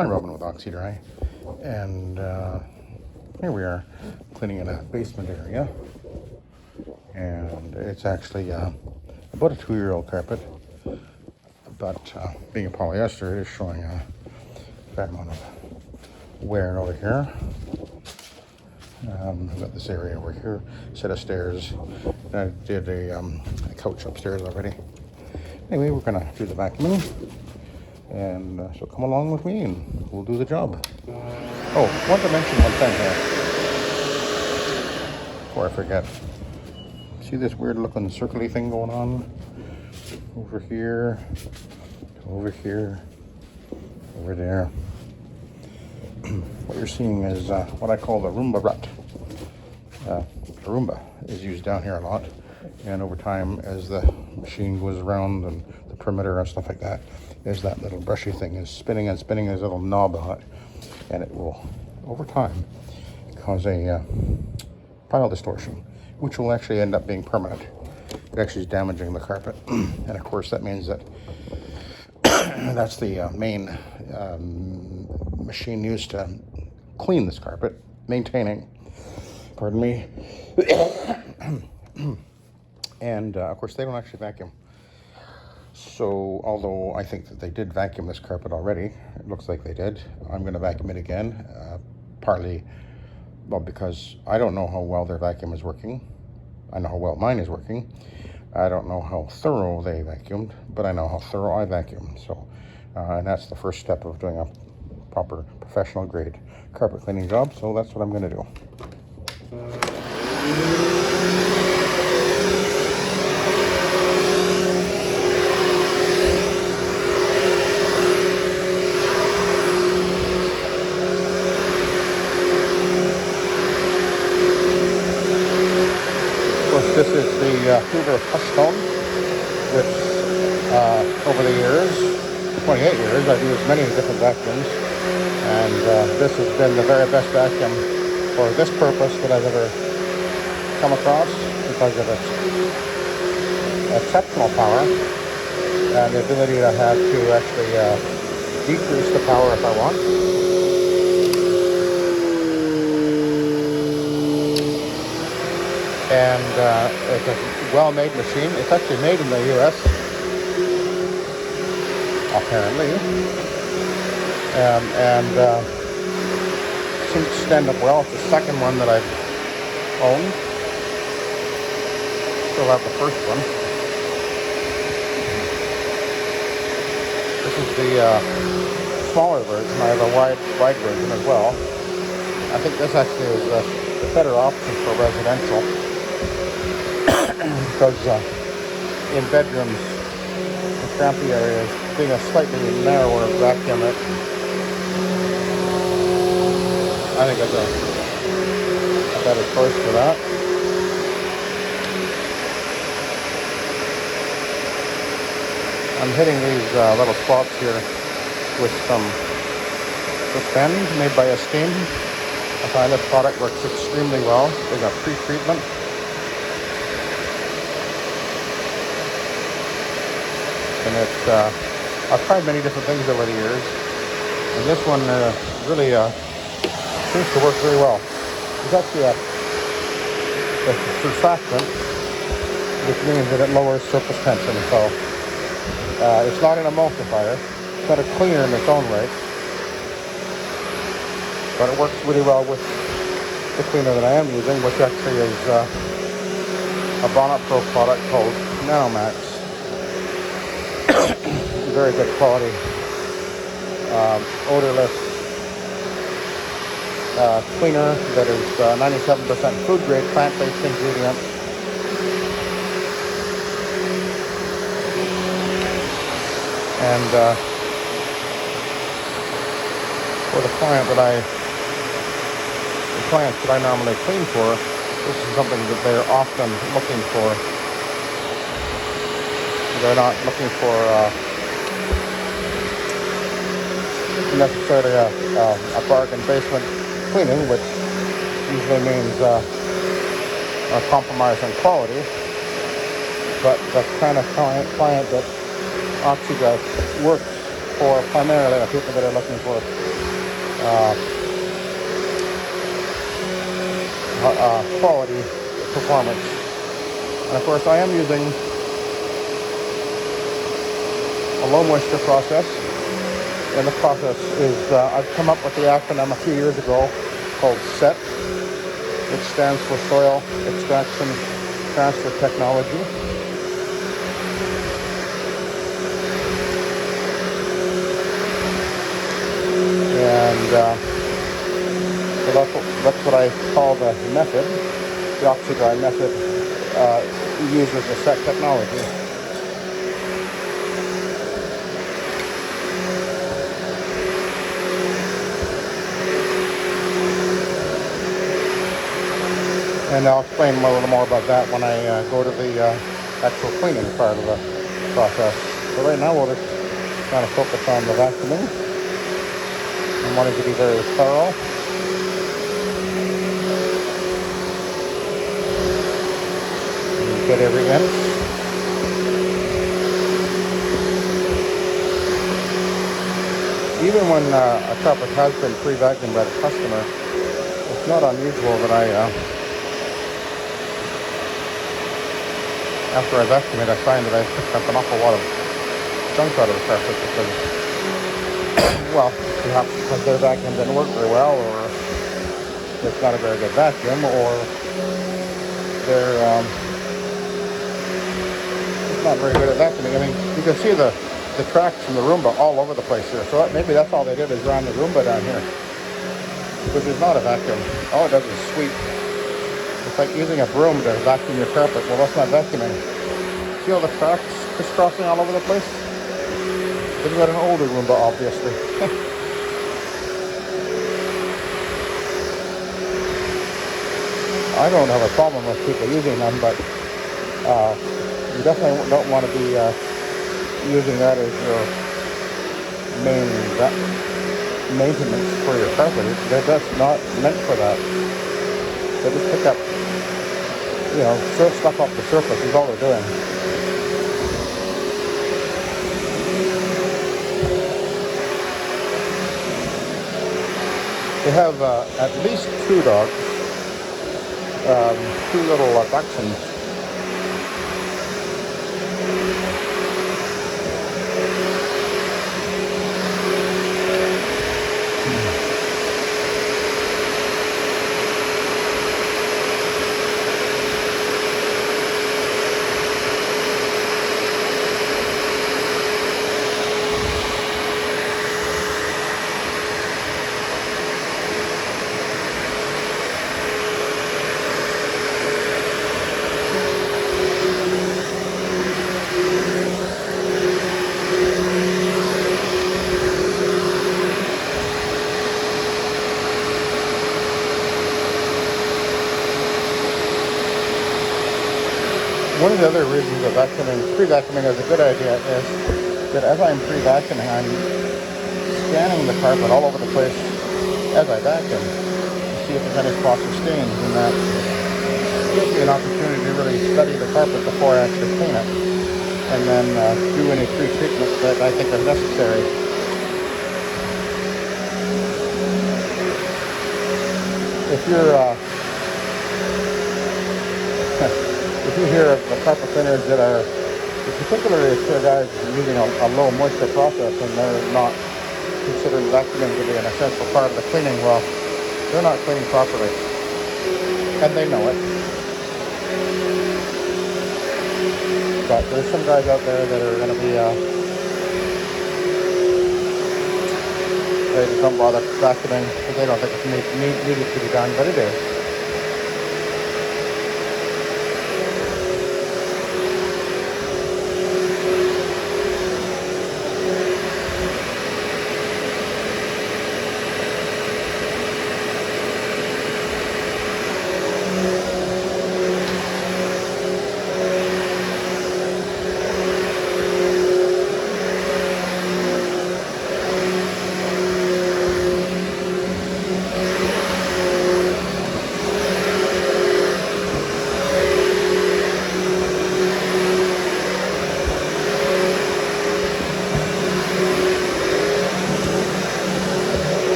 I'm Robin with Oxy-Dry, and here we are cleaning in a basement area, and it's actually about a 2-year-old carpet, but being a polyester, it is showing a fair amount of wear over here. I've got this area over here, set of stairs. I did a couch upstairs already. Anyway, we're gonna do the vacuuming, and so come along with me and we'll do the job. Oh, I want to mention one thing here before I forget. See this weird looking circly thing going on over here, over here, over there. What you're seeing is what I call the Roomba rut. The Roomba is used down here a lot, and over time, as the machine goes around and the perimeter and stuff like that, there's that little brushy thing is spinning and spinning. There's a little knob on it, and it will, over time, cause a pile distortion, which will actually end up being permanent. It actually is damaging the carpet, and of course that means that that's the main machine used to clean this carpet, maintaining, pardon me, and of course they don't actually vacuum. So although I think that they did vacuum this carpet already, it looks like they did, I'm going to vacuum it again, partly, well, because I don't know how well their vacuum is working. I know how well mine is working. I don't know how thorough they vacuumed, but I know how thorough I vacuum. So, and that's the first step of doing a proper professional grade carpet cleaning job. So that's what I'm going to do. This is the Hoover Hushstone, which over the years, 28 years, I've used many different vacuums, and this has been the very best vacuum for this purpose that I've ever come across, because of its exceptional power and the ability to have to actually decrease the power if I want. And it's a well-made machine. It's actually made in the U.S., apparently, and seems to stand up well. It's the second one that I've owned. Still have the first one. This is the smaller version. I have a wide version as well. I think this actually is the better option for residential. Because in bedrooms, in crampy areas, being a slightly narrower vacuum, I think it's a better choice for that. I'm hitting these little spots here with some suspend made by Esteem. I find this product works extremely well. There's a pre-treatment. And it's, I've tried many different things over the years, and this one really seems to work very well. It's actually a surfactant, which means that it lowers surface tension, so it's not an emulsifier. It's not a cleaner in its own right, but it works really well with the cleaner that I am using, which actually is a Bonnet Pro product called Nanomax. Very good quality, odorless cleaner that is 97% food grade, plant-based ingredient. And for the clients that I normally clean for, this is something that they're often looking for. They're not looking for necessarily a bargain basement cleaning, which usually means a compromise on quality. But the kind of client that Oxy-Dry works for primarily people that are looking for quality performance. And of course, I am using a low moisture process. And the process is, I've come up with the acronym a few years ago called SETT, which stands for Soil Extraction Transfer Technology. And so that's what I call the method. The Oxy-Dry method uses the SETT technology. And I'll explain a little more about that when I go to the actual cleaning part of the process. So right now we'll just kind of focus on the vacuuming. I'm wanting to be very thorough. And get every inch. Even when a carpet has been pre-vacuumed by the customer, it's not unusual that after I vacuum it, I find that I picked up an awful lot of junk out of the carpet because, well, perhaps because their vacuum didn't work very well, or it's not a very good vacuum, or they're it's not very good at vacuuming. I mean, you can see the tracks from the Roomba all over the place here. So maybe that's all they did is run the Roomba down here, because it's not a vacuum. All it does is sweep. It's like using a broom to vacuum your carpet. Well, that's not vacuuming. See all the tracks crisscrossing all over the place? They've got an older Roomba, obviously. I don't have a problem with people using them, but you definitely don't want to be using that as your main maintenance for your carpet. That's not meant for that. They just pick up, stuff off the surface is all they're doing. They have at least 2 dogs, 2 little dachshunds. One of the other reasons that pre-vacuuming is a good idea is that as I'm pre-vacuuming, I'm scanning the carpet all over the place as I vacuum to see if there's any spots or stains, and that gives me an opportunity to really study the carpet before I actually clean it, and then do any pre-treatments that I think are necessary. If you hear of the carpet cleaners that are, particularly if they're guys using a low moisture process and they're not considering vacuuming to be an essential part of the cleaning, well, they're not cleaning properly, and they know it. But there's some guys out there that are going to be they just don't bother vacuuming because they don't think it's needed to be done, but it is.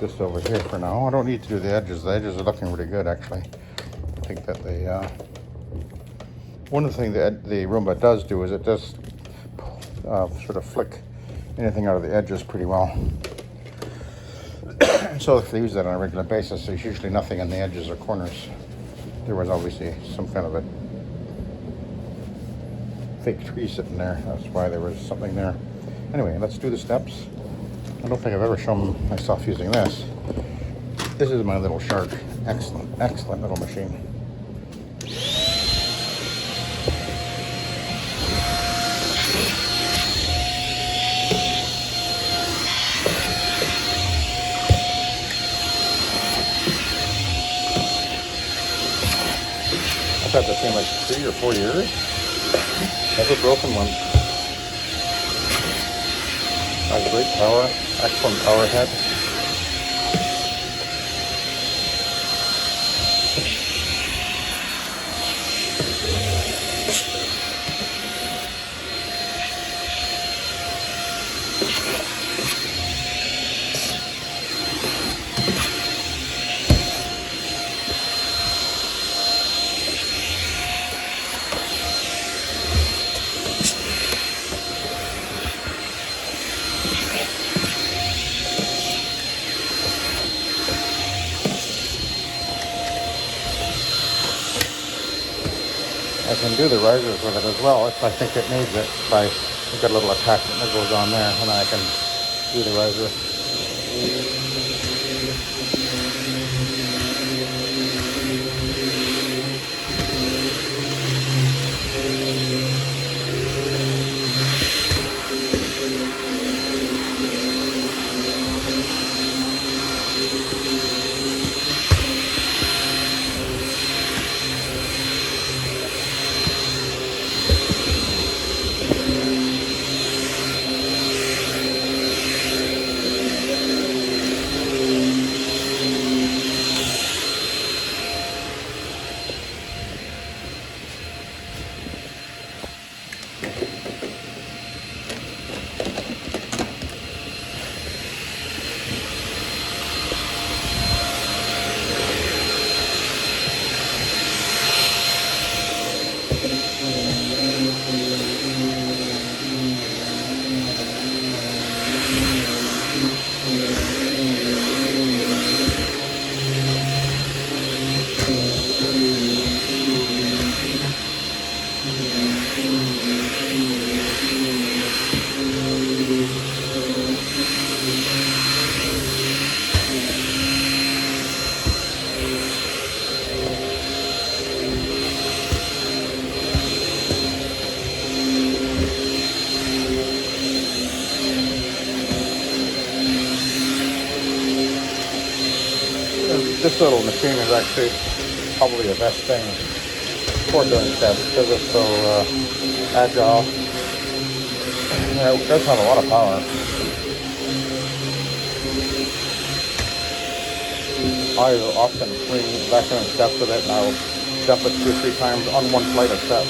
this over here for now. I don't need to do the edges. The edges are looking really good, actually. I think that they, one of the things that the Roomba does do is it does sort of flick anything out of the edges pretty well. So if they use that on a regular basis, there's usually nothing in the edges or corners. There was obviously some kind of a fake tree sitting there. That's why there was something there. Anyway, let's do the steps. I don't think I've ever shown myself using this. This is my little Shark. Excellent, excellent little machine. I've had this thing like 3 or 4 years. Never broken one. Has great power, excellent power head. I can do the risers with it as well if I think it needs it. I've got a little attachment that goes on there, and I can do the riser. This little machine is actually probably the best thing for doing steps because it's so agile. Yeah, it does have a lot of power. I often swing vacuum steps with it, and I'll jump it 2 or 3 times on one flight of steps.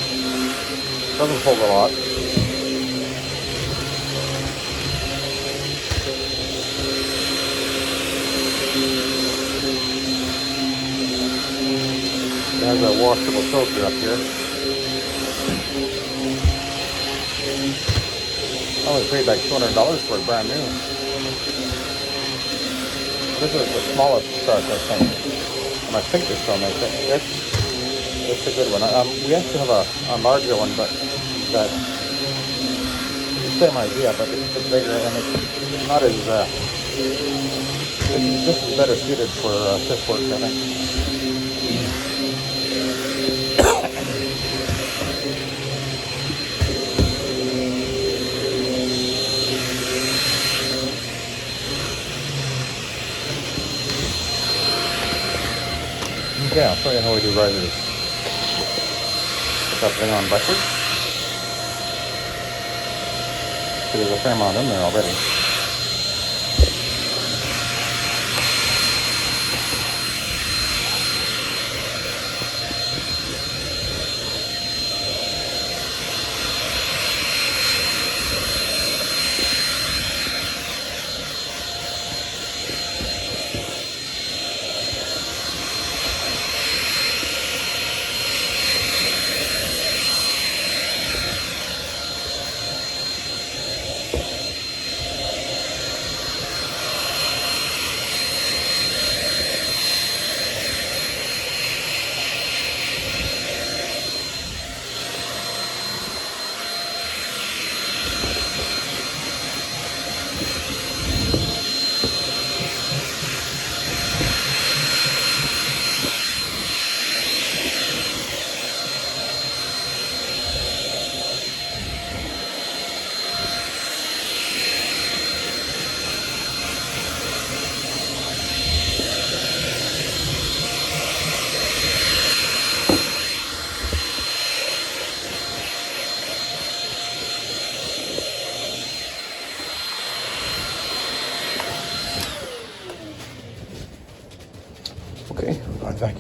Doesn't pull a lot. It has a washable filter up here. I only paid like $200 for it brand new. This is the smallest Shark, I think. And I think they still make it. It's a good one. We actually have a larger one, but that the same idea, but it's a bit bigger and it's not as this is better suited for shift work, I think. Okay, I'll show you how we do risers. Put that thing on backwards. So there's a fair amount in there already.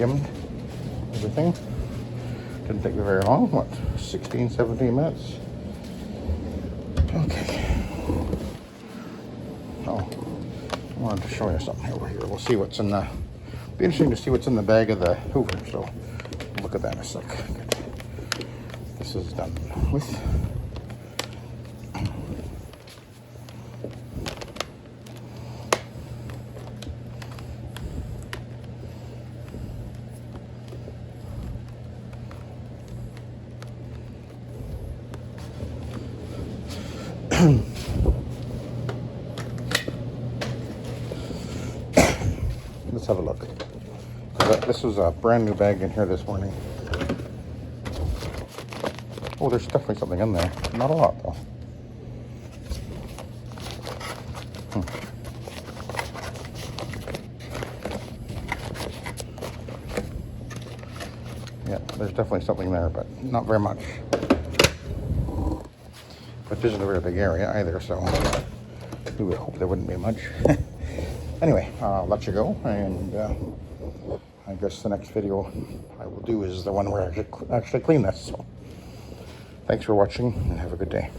skimmed everything. Didn't take me very long, what, 16, 17 minutes? Okay. Oh, I wanted to show you something over here. We'll see what's in the, be interesting to see what's in the bag of the Hoover, so look at that in a sec. This is done with. Let's have a look. This was a brand new bag in here this morning. Oh, there's definitely something in there. Not a lot, though. Yeah, there's definitely something there, but not very much. But this isn't a very big area either, so we would hope there wouldn't be much. Anyway, I'll let you go, and I guess the next video I will do is the one where I actually clean this. So, thanks for watching, and have a good day.